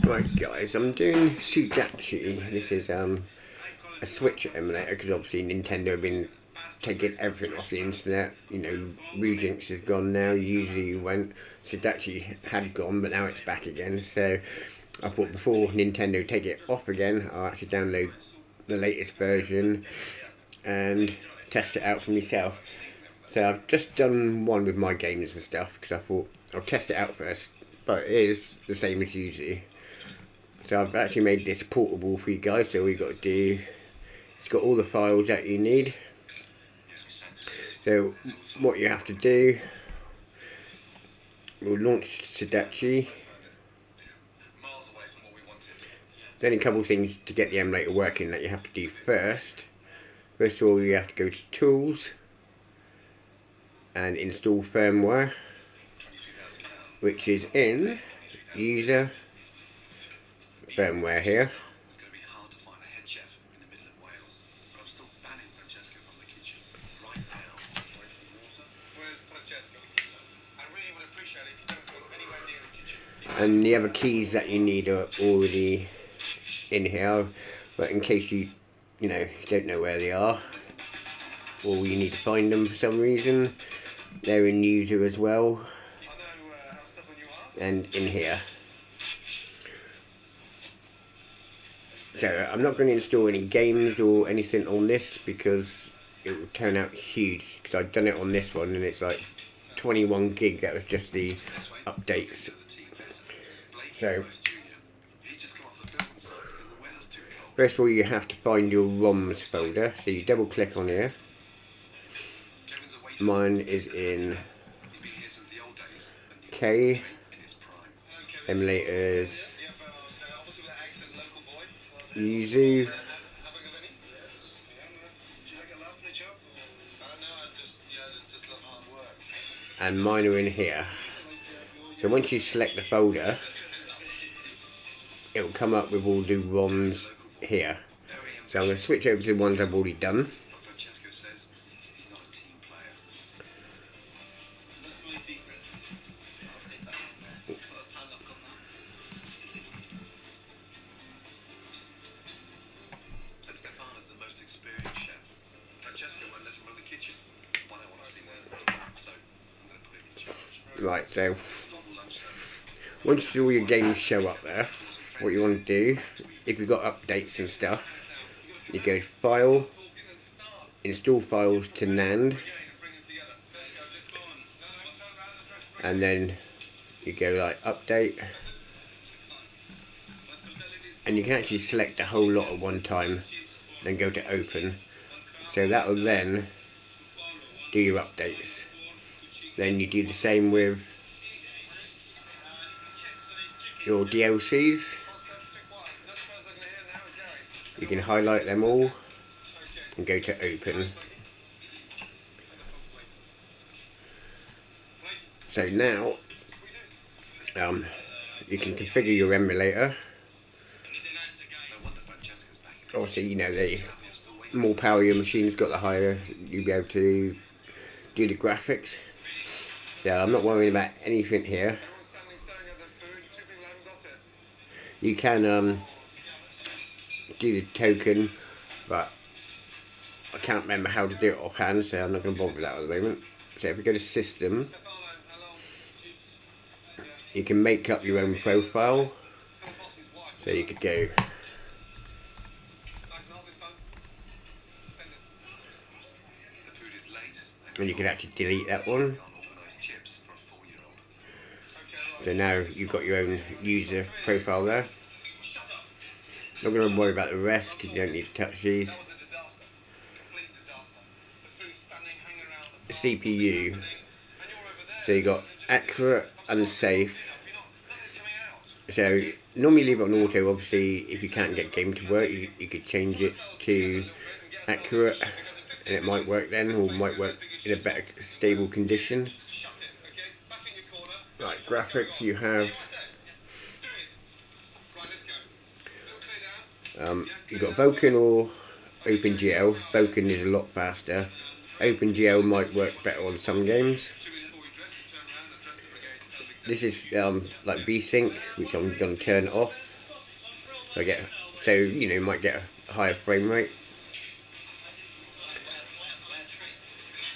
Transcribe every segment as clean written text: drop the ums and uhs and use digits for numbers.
Right guys, I'm doing Sudachi. This is a Switch emulator because obviously Nintendo have been taking everything off the internet. You know, Rejinx is gone now, usually went. Sudachi had gone, but now it's back again. So I thought before Nintendo take it off again, I'll actually download the latest version and test it out for myself. So I've just done one with my games and stuff because I thought I'll test it out first, but it is the same as usually. So I've actually made this portable for you guys, so all you got to do, it's got all the files that you need. So what you have to do, we'll launch Sudachi. There's only a couple of things to get the emulator working that you have to do first. First of all, you have to go to Tools and install firmware, which is in User Firmware here. It's going to be hard to find a head chef in the middle of Wales, but I'm still banning Francesco from the kitchen right now. Where's Francesco? I really would appreciate it if you don't go anywhere near the kitchen. And the other keys that you need are already in here, but in case you don't know where they are, or you need to find them for some reason, they're in User as well, and in here. So I'm not going to install any games or anything on this because it will turn out huge, because I've done it on this one and it's like 21 gig. That was just the updates. So first of all, you have to find your ROMs folder, so you double click on here. Mine is in K Emulators Yuzu, and mine are in here. So once you select the folder, it will come up with all the ROMs here. So I'm going to switch over to the ones I've already done. Right, so once all your games show up there, what you want to do, if you've got updates and stuff, you go to File, Install Files to NAND, and then you go like Update, and you can actually select a whole lot at one time, then go to Open. So that will then do your updates. Then you do the same with your DLCs. You can highlight them all and go to Open. So now you can configure your emulator. Obviously, the more power your machine's got, the higher you'll be able to do the graphics. So I'm not worrying about anything here. You can do the token, but I can't remember how to do it offhand, so I'm not going to bother with that at the moment. So if we go to System, you can make up your own profile. So you could go and you can actually delete that one. So now you've got your own user profile there. Not going to worry about the rest because you don't need to touch these. CPU. So you got accurate and safe. So normally leave it on auto. Obviously, if you can't get game to work, you could change it to accurate, and it might work then, or might work in a better stable condition. Right, graphics you have. You've got Vulkan or OpenGL. Vulkan is a lot faster. OpenGL might work better on some games. This is like VSync, which I'm going to turn off. So you know, might get a higher frame rate.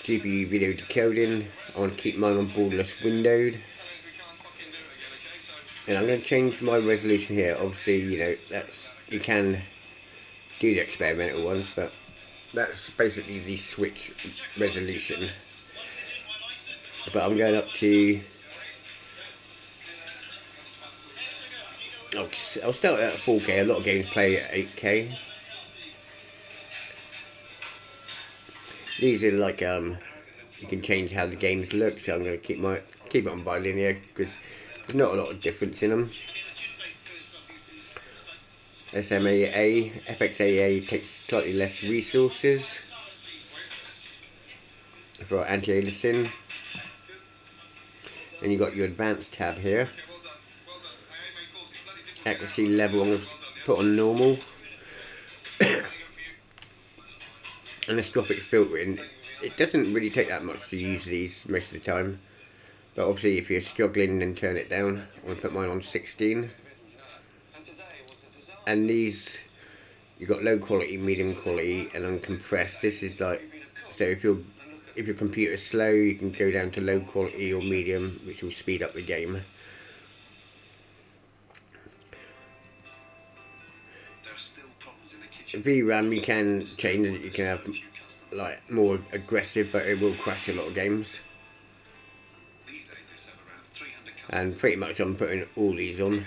GPU video decoding. I want to keep mine on borderless windowed. And I'm going to change my resolution here. Obviously, you know, you can do the experimental ones, but that's basically the Switch resolution. But I'm going up to... I'll start at 4K. A lot of games play at 8K. These are like you can change how the games look. So I'm going to keep it on bilinear because there's not a lot of difference in them. SMAA, FXAA takes slightly less resources for anti-aliasing. Then you got your advanced tab here. Accuracy level I'm going to put on normal. Anisotropic filtering. It doesn't really take that much to use these most of the time. But obviously if you're struggling, then turn it down. I'm going to put mine on 16. And these, you've got low quality, medium quality, and uncompressed. This is like, so if your computer is slow, you can go down to low quality or medium, which will speed up the game. VRAM you can change it. You can have like more aggressive, but it will crash a lot of games. And pretty much I'm putting all these on,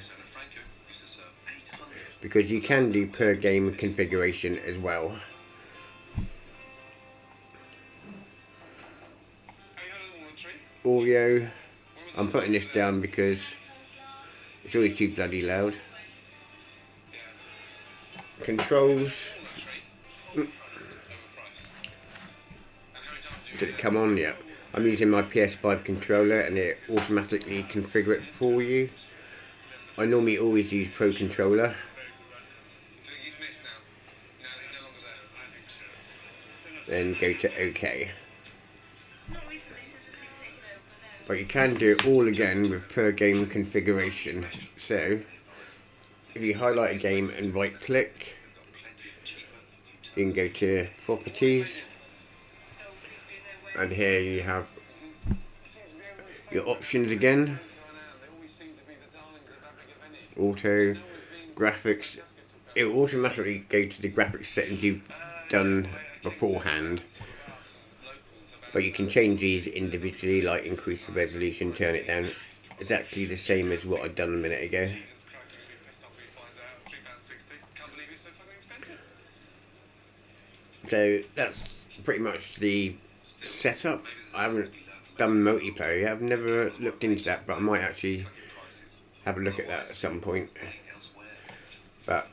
because you can do per game configuration as well. Audio, I'm putting this down because it's always too bloody loud. Controls, did it come on yet? I'm using my PS5 controller and it automatically configures it for you. I normally always use Pro Controller. Then go to OK. But you can do it all again with per game configuration. So if you highlight a game and right click, you can go to properties, and here you have your options again. Auto, graphics, it will automatically go to the graphics settings you've done beforehand. But you can change these individually, like increase the resolution, turn it down. Exactly the same as what I'd done a minute ago. So that's pretty much the setup. I haven't done multiplayer yet. I've never looked into that, but I might actually have a look at that at some point. But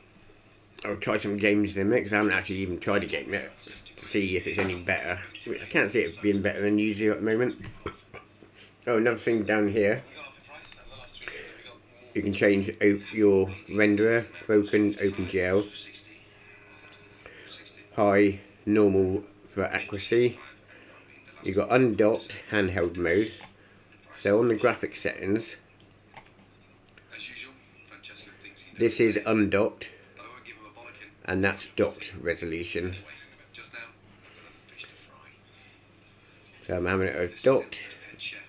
I'll try some games in a minute, because I haven't actually even tried a game yet to see if it's any better. I can't see it being better than usually at the moment. Oh, another thing down here. You can change your renderer, broken, OpenGL, high, normal for accuracy. You've got undought, handheld mode. So on the graphics settings, this is undought, and that's dot resolution. So I'm having it as dot.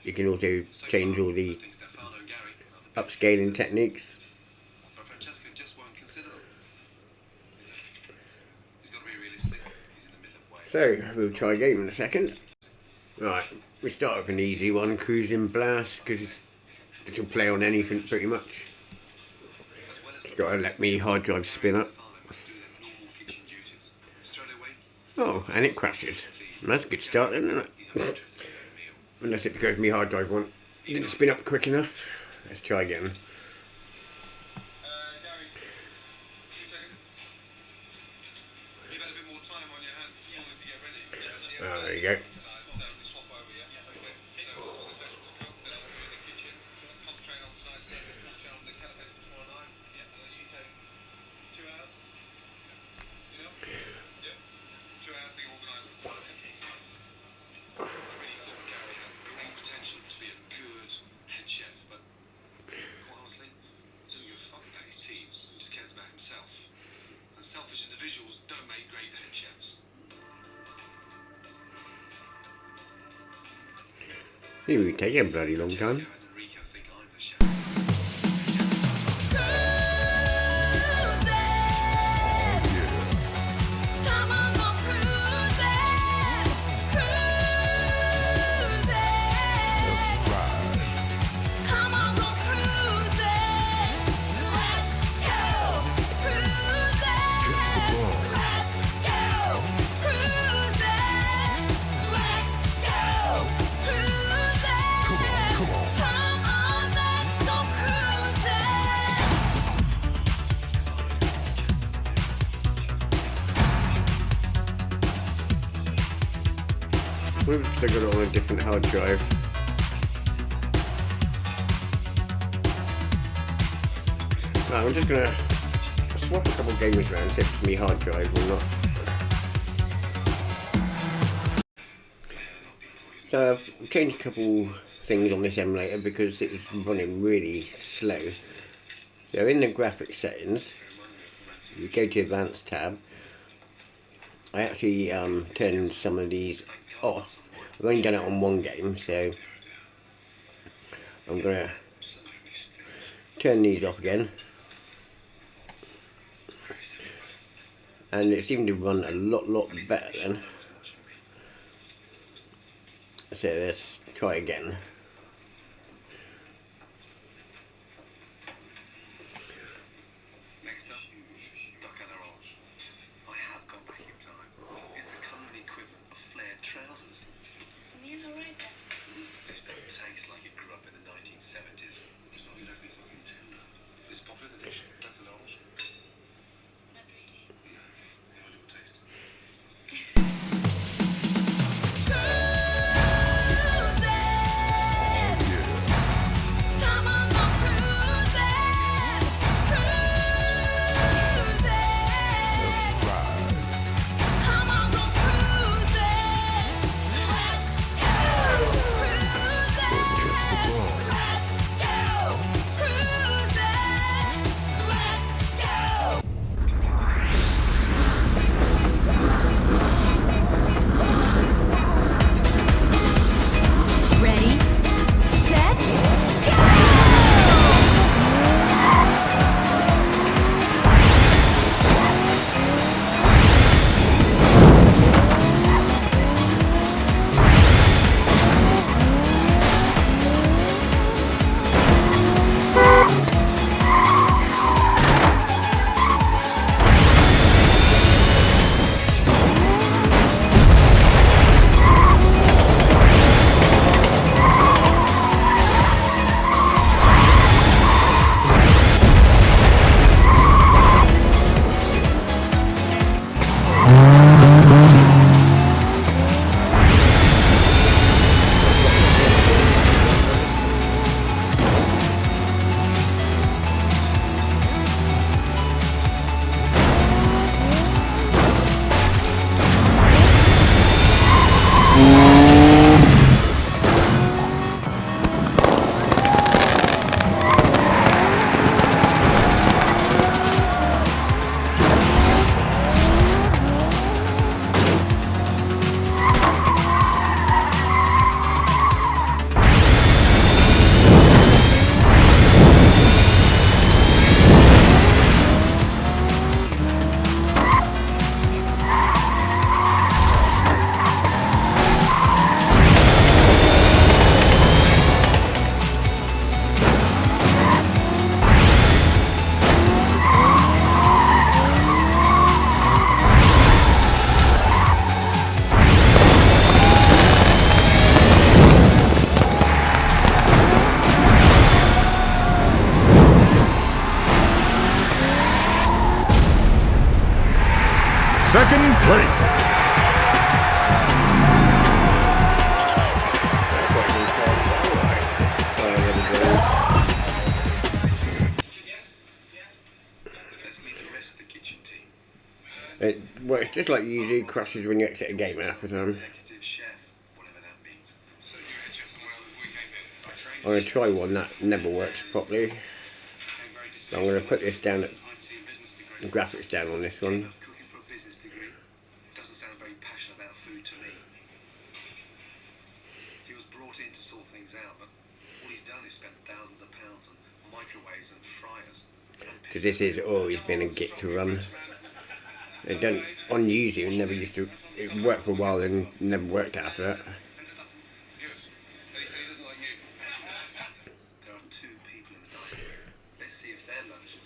You can also change all the upscaling techniques. So we'll try a game in a second. Right, we start with an easy one, Cruising Blast, because it can play on anything pretty much. Just gotta let me hard drive spin up. Oh, and it crashes. That's a good start then, isn't it? Unless it's because my hard drive didn't spin up quick enough. Let's try again. Oh, there you go. Himself. It would take a bloody long time. Whoops, I got it on a different hard drive. Right, I'm just gonna swap a couple of games around, see if it's me hard drive or not. So I've changed a couple things on this emulator because it was running really slow. So in the graphics settings, you go to Advanced tab. I actually turned some of these off. I've only done it on one game, so I'm gonna turn these off again. And it seemed to run a lot better then. So let's try again. Next up, dought. I have gone back in time. It's the culinary equivalent of flared trousers. This don't taste like it grew up in the 1970s. It's not exactly fucking tender. This is a popular dish, dought. Not really. No, have a little taste. Second place. Let's meet the rest of the kitchen team. Well, it's just like you do crashes when you exit a game half the time. Executive chef, whatever that means. So you had checked somewhere else before you came here? I trained I'm going to try one that never works properly. So I'm going to put this down, the graphics down on this one. Cooking for a business degree doesn't sound very passionate about food to me. He was brought in to sort things spent thousands of pounds on microwaves and fryers. Because this has always been a git to run. It don't, on YouTube, it never used to, it worked for a while and never worked after that. Good. He said he doesn't like you. There are two people in the dining room. Let's see if their lunch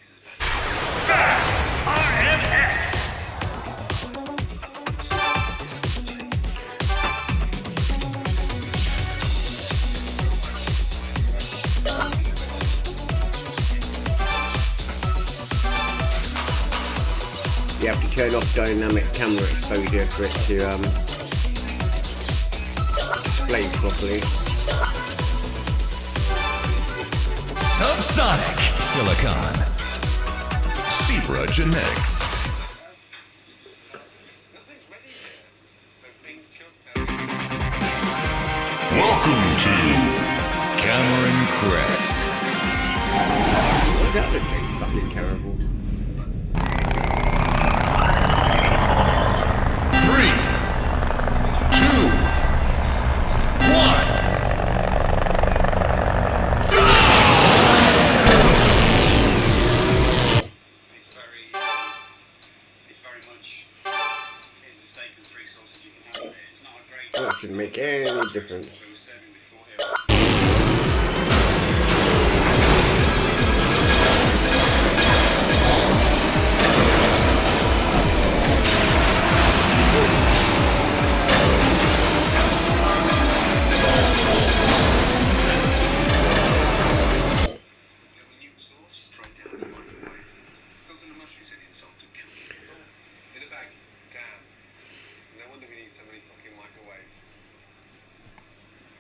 is as bad. RMX! You have to turn off dynamic camera exposure for it to display properly. Subsonic Silicon. Zebra Genetics. Nothing's ready here. No beans cooked. Welcome to Cameron Crest. Well, that looks fucking terrible. 3, 2, 1. It's very much. Here's a steak and 3 sauces you can have with it. It's not a great. That shouldn't make any difference. We were serving before here. Little new sauce straight down in the microwave. Still to the mushroom, said insult to kill. In a bag. Damn. No wonder we need so many fucking microwaves.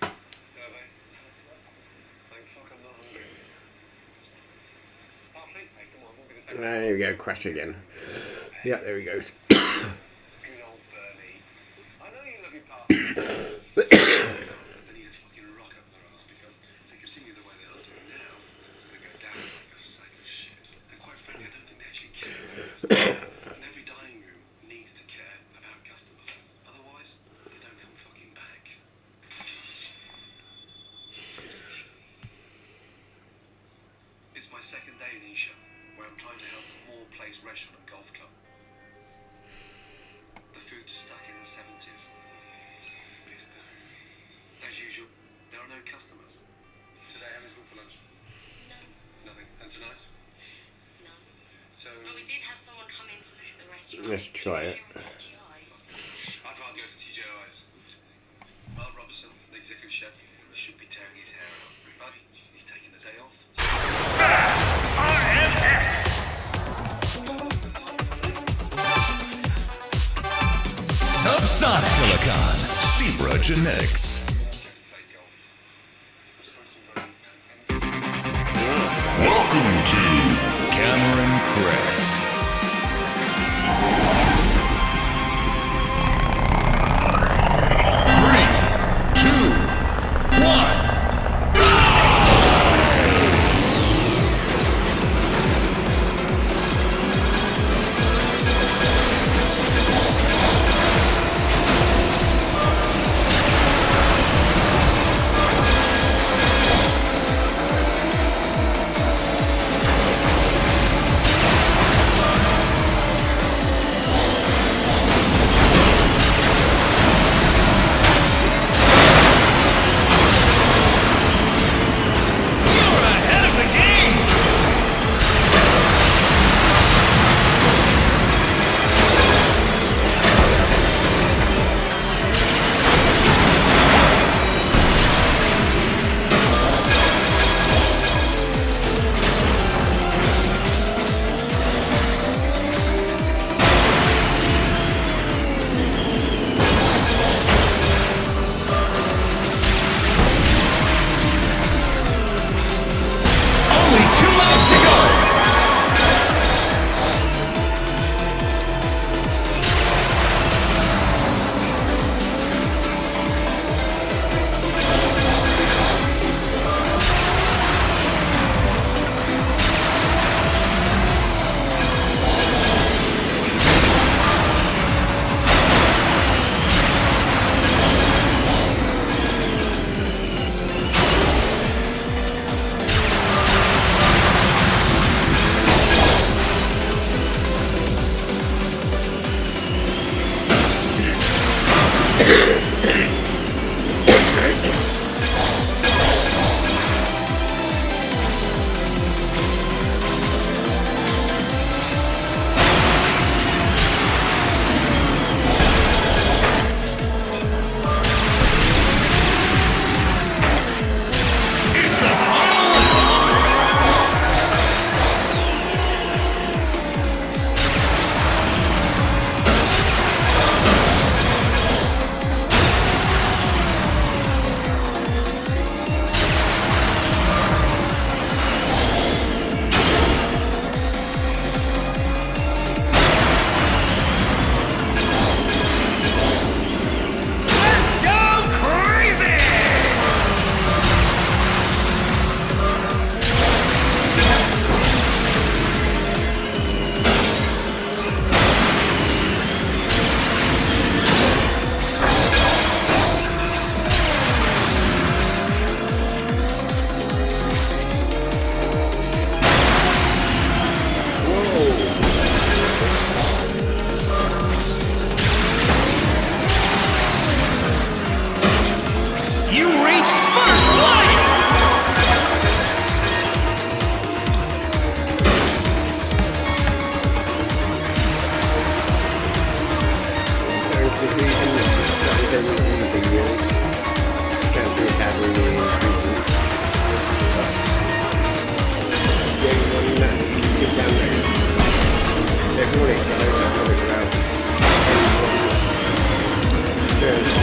Are they? Thank fuck I'm not hungry. Parsley? Hey, come on, we'll be the same. There we go, crash again. Yeah, there he goes. Good old Bernie. I know you love your parsley. They need a fucking rock up their ass because if they continue the way they are doing now, it's going to go down like a sack of shit. And quite frankly, I don't think they actually care about customers. And every dining room needs to care about customers. Otherwise, they don't come fucking back. It's my second day in Isha, where I'm trying to help the Moore Place restaurant and golf club. The food's stuck in the 70s. Mister. As usual, there are no customers. Today, having school for lunch? No, Nothing. And tonight? no. So, But we did have someone come in to look at the restaurant. Let's try it. Here at TGI's. I'd rather go to TJI's. Mark Robertson, the executive chef, should be tearing his hair out, but he's taking the day off. RMX! Subsonic Silicon. Zebra Genetics. Play golf. I'm supposed to run. Welcome to Cameron Crest. 3, 2, 1. They're calling it,